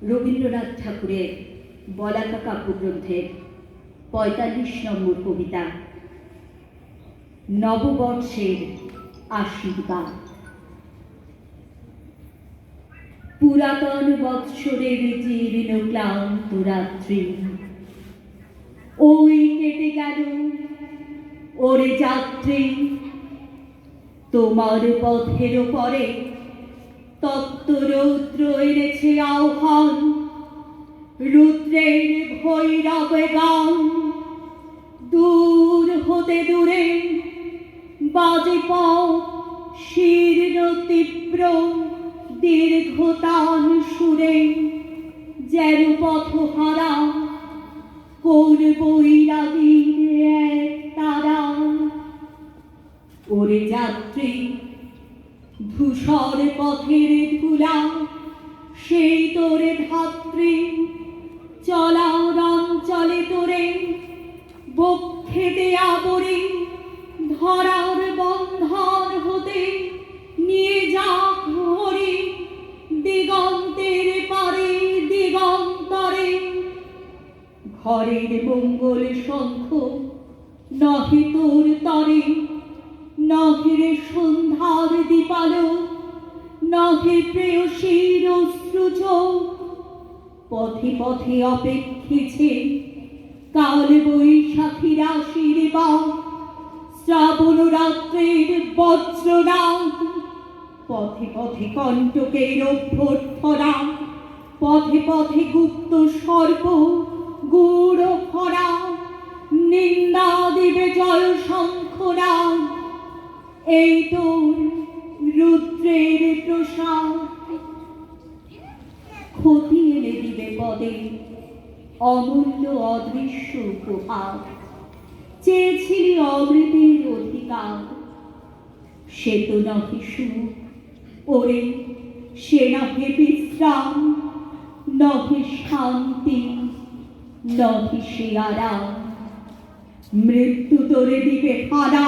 রবীন্দ্রনাথ ঠাকুরের বলাকা কাব্যগ্রন্থের ৪৫ নম্বর কবিতা নববর্ষের আশীর্বাদ। পুরাতন বৎসরের জীর্ণ ক্লান্ত রাত্রি ওই কেটে গেল ওরে যাত্রী, তোমার পথের পরে তত্ত্ব রৌদ্র এনেছে আহ্বান, রুদ্রের ভৈরব গান। দূর হতে দূরে বাজে শীর্ণ তীব্র দীর্ঘতান সুরে, যেন পথহারা কোন বৈরাগীর এক তারা। ওরে যাত্রী, ধূসর পথের ধুলা সেই তোরে ধাত্রী, চলা চলে তোরে বক্ষেতে আবরে, ধরার বন্ধন হতে নিয়ে যাক হরি দিগন্তের পারে দিগন্তরে। ঘরের মঙ্গল শঙ্খ নহে তোর তরে, নহে রে সন্ধ্যার দীপালো, নহে প্রেয়সীর অশ্রুচোখ। পথে পথে অপেক্ষেছে কাল বৈশাখী রাশির বাক, শ্রাবণ রাত্রের বজ্রনাদ। পথে পথে কণ্টকের অভ্যর্থনা, পথে পথে গুপ্ত সর্প গূঢ় খরা, নিন্দা দিবে জয় শঙ্খনাদ। এই তোর রুদ্রের প্রসাদ, ক্ষতি এনে দিবে পদে অমূল্য অদৃশ্য উপহার। চেয়েছিলি অমৃতের অধিকার, সে তো নহে সুখ ওরে, সে নহে বিশ্রাম, নহে শান্তি, নহে সে আরাম। মৃত্যু তোরে দিবে হারা,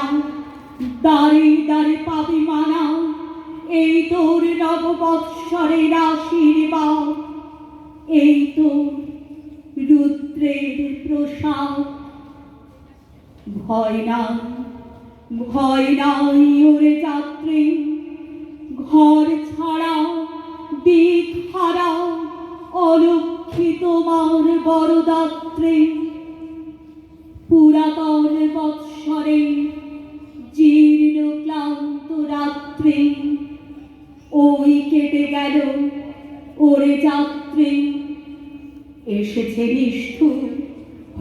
দাঁড়ে দাঁড়ে পাবি মানা। এই তোর নববৎসরের আশীর্বাদ, এই তোর রুদ্রের প্রসাদ। ভয় নাই, ভয় নাই ওরে যাত্রী, ঘর ছাড়া দিক হারা অলক্ষী তোমার বরদাত্রী। পুরাতন বৎসরে জীর্ণ ক্লান্ত রাত্রি ওই কেটে গেল ওরে যাত্রী। এসেছে নিষ্ঠুর,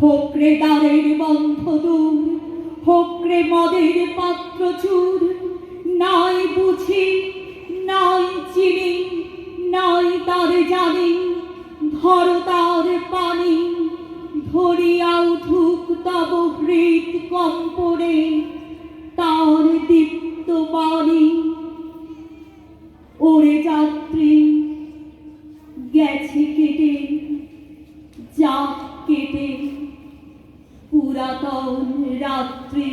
হোক রে দ্বারের বন্ধ দূর, হোক রে মদের পাত্র চুর। নাই বুঝি, নাই চিনি, নাই তার জানি, ধর তার পানি। ধরিয়া উঠুক তব হৃদ কম্পনে তার দীপ্ত বাণী। ওরে যাত্রী, গেছে কেটে যাক কেটে পুরাতন রাত্রি।